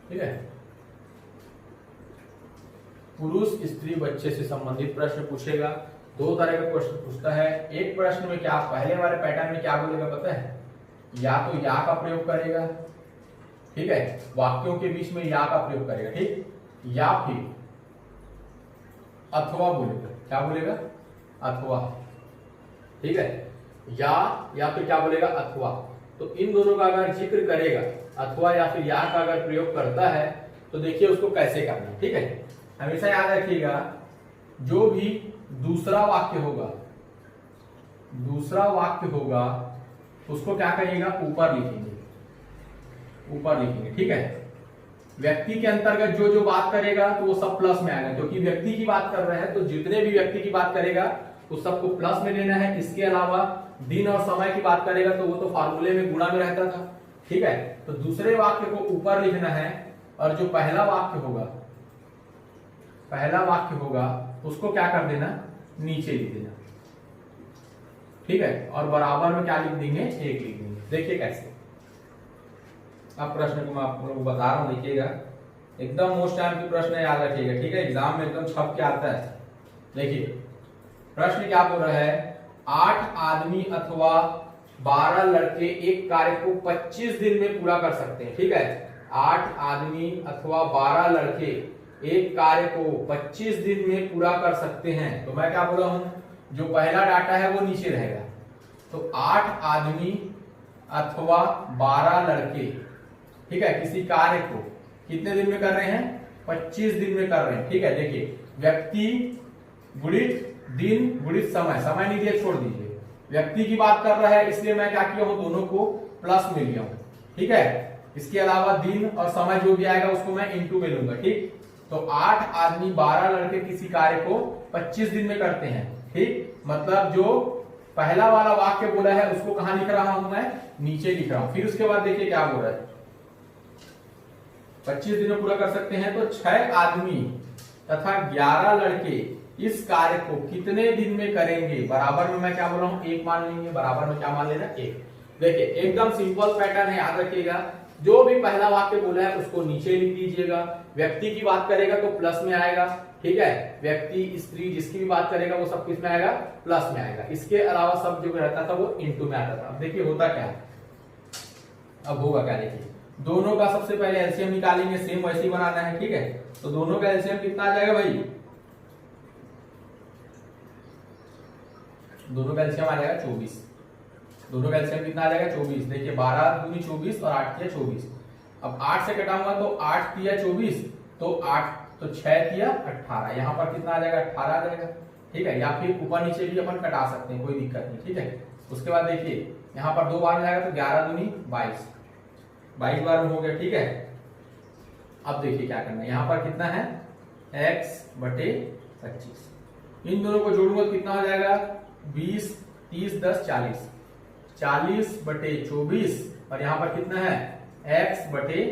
ठीक है, पुरुष स्त्री बच्चे से संबंधित प्रश्न पूछेगा। 2 तरह का प्रश्न पूछता है। एक प्रश्न में क्या पहले वाले पैटर्न में क्या बोलेगा पता है, या तो या का प्रयोग करेगा, ठीक है वाक्यों के बीच में या का प्रयोग करेगा, ठीक, या फिर अथवा बोलेगा। क्या बोलेगा, अथवा। ठीक है, या फिर क्या बोलेगा, अथवा। तो इन दोनों का अगर जिक्र करेगा, अथवा या फिर या का अगर प्रयोग करता है, तो देखिए उसको कैसे करना है। ठीक है, हमेशा याद रखिएगा जो भी दूसरा वाक्य होगा उसको क्या करिएगा, ऊपर लिखेंगे। ठीक है, व्यक्ति के अंतर्गत जो बात करेगा तो वो सब प्लस में आएगा, क्योंकि व्यक्ति की बात कर रहे हैं तो जितने भी व्यक्ति की बात करेगा उस सबको प्लस में लेना है। इसके अलावा दिन और समय की बात करेगा तो वो तो फार्मूले में गुणा में रहता था। ठीक है, तो दूसरे वाक्य को ऊपर लिखना है, और जो पहला वाक्य होगा उसको क्या कर देना, नीचे लिख देना। ठीक है, और बराबर में क्या लिख देंगे, 1 लिख देंगे। देखिए कैसे, अब प्रश्न को मैं आप लोगों को बता रहा हूँ, देखिएगा एकदम मोस्ट टाइम की प्रश्न याद रखिएगा, ठीक है, एग्जाम में एकदम छप के आता है। देखिए प्रश्न क्या बोल रहा है, 8 आदमी अथवा 12 लड़के एक कार्य को 25 दिन में पूरा कर सकते हैं, ठीक है। 8 आदमी अथवा 12 लड़के एक कार्य को 25 दिन में पूरा कर सकते हैं। तो मैं क्या बोला हूं, जो पहला डाटा है वो नीचे रहेगा। तो 8 आदमी अथवा 12 लड़के, ठीक है, किसी कार्य को कितने दिन में कर रहे हैं, 25 दिन में कर रहे हैं, ठीक है। देखिए व्यक्ति गुणित दिन गुणित समय, समय नहीं दिया छोड़ दीजिए, व्यक्ति की बात कर रहा है इसलिए मैं क्या किया हूं, दोनों को प्लस में लिया हूं, ठीक है। इसके अलावा दिन और समय जो भी आएगा उसको मैं इंटू में लूंगा, ठीक। तो 8 आदमी 12 लड़के किसी कार्य को 25 दिन में करते हैं, ठीक। मतलब जो पहला वाला वाक्य बोला है उसको कहां लिख रहा हूं मैं, नीचे लिख रहा हूं। फिर उसके बाद देखिए क्या बोल रहा है, 25 दिन में पूरा कर सकते हैं। तो 6 आदमी तथा 11 लड़के इस कार्य को कितने दिन में करेंगे, बराबर में मैं क्या बोल रहा हूं, 1 मान लेंगे, बराबर में क्या मान लेना, 1। देखिए एकदम सिंपल पैटर्न है, याद रखिएगा। जो भी पहला वाक्य बोला है उसको नीचे लिख दीजिएगा, व्यक्ति की बात करेगा तो प्लस में आएगा, ठीक है। व्यक्ति स्त्री जिसकी भी बात करेगा वो सब किस में आएगा, प्लस में आएगा। इसके अलावा सब जो रहता था वो इंटू में आता था। अब देखिए होता क्या है, अब होगा क्या, देखिए दोनों का सबसे पहले एलसीएम निकालेंगे, सेम वैसे ही बनाना है, ठीक है। तो दोनों का एलसीएम कितना आ जाएगा भाई, दोनों का एलसीएम आ जाएगा 24। दोनों का एलसीएम कितना आ जाएगा, 24। देखिए 12 दूनी 24 और 8 तिया 24। अब 8 से कटाऊंगा तो 8 तिया 24, तो 8 तो 6 तिया 18, यहाँ पर कितना आ जाएगा, 18 आ जाएगा, ठीक है। या फिर ऊपर नीचे भी अपन कटा सकते हैं, कोई दिक्कत नहीं, ठीक है। उसके बाद देखिए यहाँ पर 2 बार में आएगा तो 11 दूनी 22, 22 बार में हो गया, ठीक है। अब देखिए क्या करना है, यहाँ पर कितना है, x बटे 25, इन दोनों को जोड़ूंगा तो कितना हो जाएगा, 20 30 10 40, 40 बटे 24, और यहाँ पर कितना है, x बटे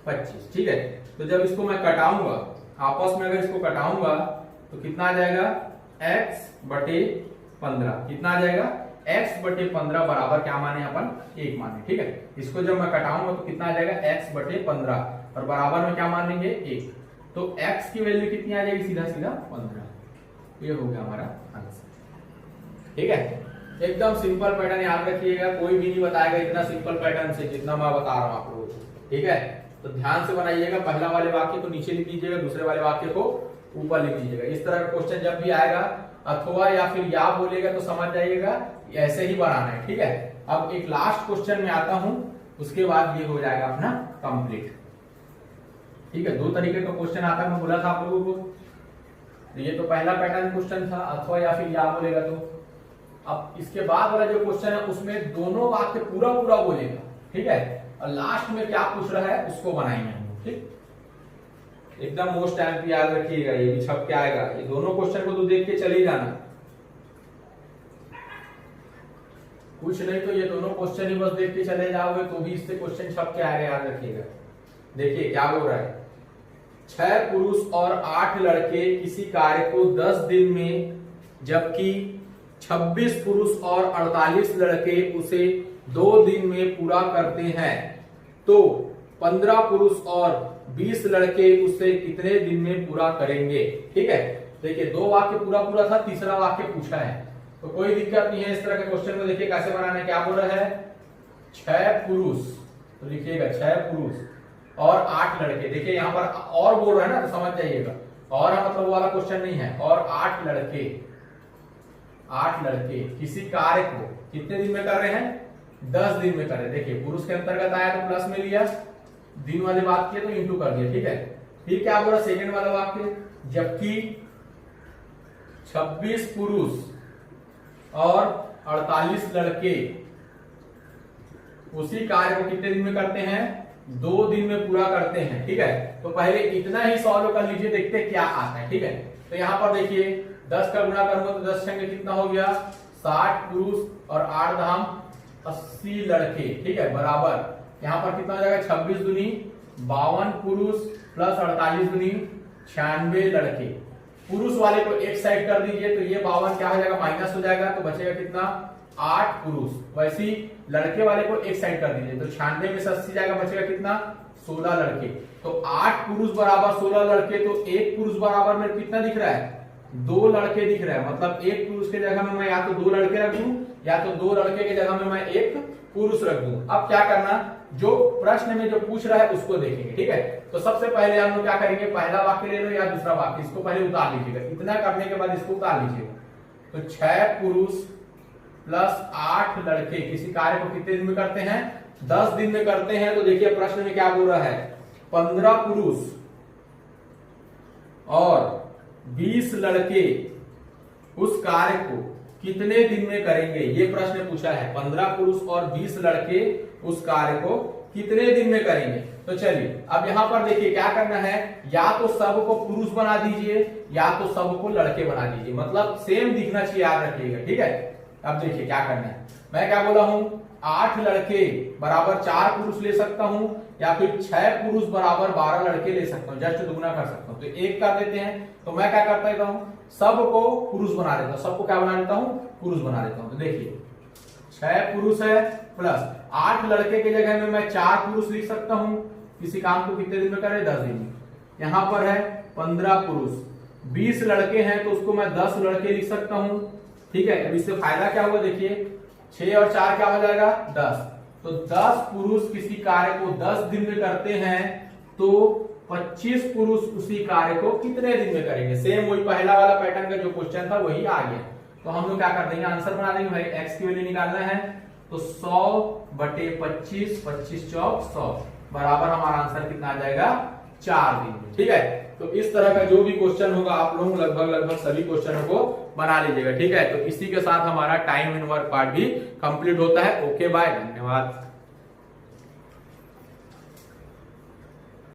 25, ठीक है। तो जब इसको मैं कटाऊंगा आपस में, अगर इसको कटाऊंगा तो कितना आ जाएगा, x बटे 15, कितना आ जाएगा, x बटे 15 बराबर क्या माने अपन, 1 माने, ठीक है। इसको जब मैं कटाऊंगा तो कितना आ जाएगा, x बटे 15, और बराबर में क्या मान लेंगे, 1। तो x की वैल्यू कितनी आ जाएगी, सीधा सीधा 15। ये हो गया हमारा आंसर, ठीक है। एकदम सिंपल पैटर्न याद रखिएगा, कोई भी नहीं बताएगा इतना सिंपल पैटर्न से जितना मैं बता रहा हूं आप लोगों को, ठीक है। तो ध्यान से बनाइएगा, पहला वाले वाक्य को नीचे लिख दीजिएगा, दूसरे वाले वाक्य को ऊपर लिख दीजिएगा। इस तरह का क्वेश्चन जब भी आएगा अथवा या फिर या बोलेगा तो समझ जाइएगा ऐसे ही बनाना है, ठीक है। अब एक लास्ट क्वेश्चन में आता हूं, उसके बाद ये हो जाएगा अपना कंप्लीट, ठीक है। 2 तरीके का क्वेश्चन आता है, मैं बोला था आप लोगों को। ये तो पहला पैटर्न क्वेश्चन था, अथवा या फिर या बोलेगा तो। अब इसके बाद वाला जो क्वेश्चन है उसमें दोनों वाक्य पूरा पूरा बोलेगा, ठीक है, और लास्ट में क्या पूछ रहा है उसको बनाएंगे हम, ठीक। एकदम मोस्ट टाइम पे याद रखिएगा, ये भी छप के आएगा। ये दोनों क्वेश्चन को तो देख के चले जाना, कुछ नहीं तो ये दोनों क्वेश्चन ही बस देख के चले जाओगे तो भी इससे क्वेश्चन छप के आएगा, याद रखिएगा। देखिए क्या बोल रहा है, 6 पुरुष और 8 लड़के किसी कार्य को 10 दिन में, जबकि 26 पुरुष और 48 लड़के उसे 2 दिन में पूरा करते हैं, तो 15 पुरुष और 20 लड़के उसे कितने दिन में पूरा करेंगे, ठीक है। देखिए 2 वाक्य पूरा पूरा था, तीसरा वाक्य पूछा है, तो कोई दिक्कत नहीं है। इस तरह के क्वेश्चन को देखिए कैसे बनाना है, क्या बोल रहा है, 6 पुरुष, तो लिखिएगा 6 पुरुष और 8 लड़के। देखिए यहाँ पर और बोल रहा है ना, तो समझ जाइएगा, और मतलब वो वाला क्वेश्चन नहीं है। और 8 लड़के किसी कार्य को कितने दिन में कर रहे हैं, 10 दिन में कर रहे हैं। देखिए पुरुष के अंतर्गत आया तो प्लस में लिया, दिन वाले बात किए तो इंटू कर दिया, ठीक है। फिर क्या बोला सेकंड वाला वाक्य, जबकि 26 पुरुष और 48 लड़के उसी कार्य को कितने दिन में करते हैं, 2 दिन में पूरा करते हैं, ठीक है। तो पहले इतना ही सॉल्व कर लीजिए, देखते हैं क्या आता है, ठीक है। तो यहाँ पर देखिए 10 का गुणा करूंगा तो 10 संगे कितना हो गया, 60 पुरुष और 8 धाम 80 लड़के, ठीक है, बराबर यहाँ पर कितना हो जाएगा, 26 दूनी 52 पुरुष प्लस 48 दूनी 96 लड़के। पुरुष वाले को एक साइड कर दीजिए तो ये 52 क्या हो जाएगा, माइनस हो जाएगा, तो बचेगा कितना 8 पुरुष, वैसे ही लड़के वाले को एक साइड कर दीजिए, तो 96 में से 80 जाएगा, बचेगा कितना 16 लड़के। तो 8 पुरुष बराबर 16 लड़के, तो एक पुरुष बराबर में कितना दिख रहा है 2 लड़के दिख रहा है। मतलब एक पुरुष के जगह में मैं या तो 2 लड़के रख दूं या तो 2 लड़के की जगह में मैं एक पुरुष रख दूं। अब क्या करना, जो प्रश्न में जो पूछ रहा है उसको देखेंगे, ठीक है। तो सबसे पहले हम लोग क्या करेंगे, पहला वाक्य ले लो या दूसरा वाक्य, इसको पहले उतार लीजिएगा। इतना करने के बाद इसको उतार लीजिएगा। तो 6 पुरुष प्लस 8 लड़के किसी कार्य को कितने दिन में करते हैं, 10 दिन में करते हैं। तो देखिए प्रश्न में क्या बोल रहा है, 15 पुरुष और 20 लड़के उस कार्य को कितने दिन में करेंगे, ये प्रश्न पूछा है। 15 पुरुष और 20 लड़के उस कार्य को कितने दिन में करेंगे। तो चलिए अब यहां पर देखिए क्या करना है, या तो सबको पुरुष बना दीजिए या तो सबको लड़के बना दीजिए, मतलब सेम दिखना चाहिए, याद रखिएगा, ठीक है। अब देखिए क्या करना है, मैं क्या बोला हूं, 8 लड़के बराबर 4 पुरुष ले सकता हूं या फिर 6 पुरुष बराबर 12 लड़के ले सकता हूं, जस्ट दुगुना कर सकता हूं। तो एक कर देते हैं, तो मैं क्या करता देता हूं, सबको पुरुष बना देता हूं, सबको क्या बना देता हूं, पुरुष बना देता हूं। तो देखिए 6 पुरुष है प्लस 8 लड़के की जगह में मैं 4 पुरुष लिख सकता हूं। किसी काम को कितने दिन में करे, 10 दिन में। यहां पर है 15 पुरुष, 20 लड़के हैं तो उसको मैं 10 लड़के लिख सकता हूं, ठीक है। अब इससे फायदा क्या हुआ, देखिए 6 और 4 क्या हो जाएगा 10। तो 10 पुरुष किसी कार्य को 10 दिन में करते हैं, तो 25 पुरुष उसी कार्य को कितने दिन में करेंगे। सेम वही पहला वाला पैटर्न का जो क्वेश्चन था वही आ गया। तो हम लोग क्या कर देंगे, आंसर बना देंगे भाई, एक्स की वैल्यू निकालना है। तो 100/25, 25 चौक 100 बराबर हमारा आंसर कितना आ जाएगा, 4 दिन में, ठीक है। तो इस तरह का जो भी क्वेश्चन होगा आप लोग लगभग सभी क्वेश्चनों को बना लीजिएगा, ठीक है। तो इसी के साथ हमारा टाइम एंड वर्क पार्ट भी कंप्लीट होता है। ओके बाय, धन्यवाद।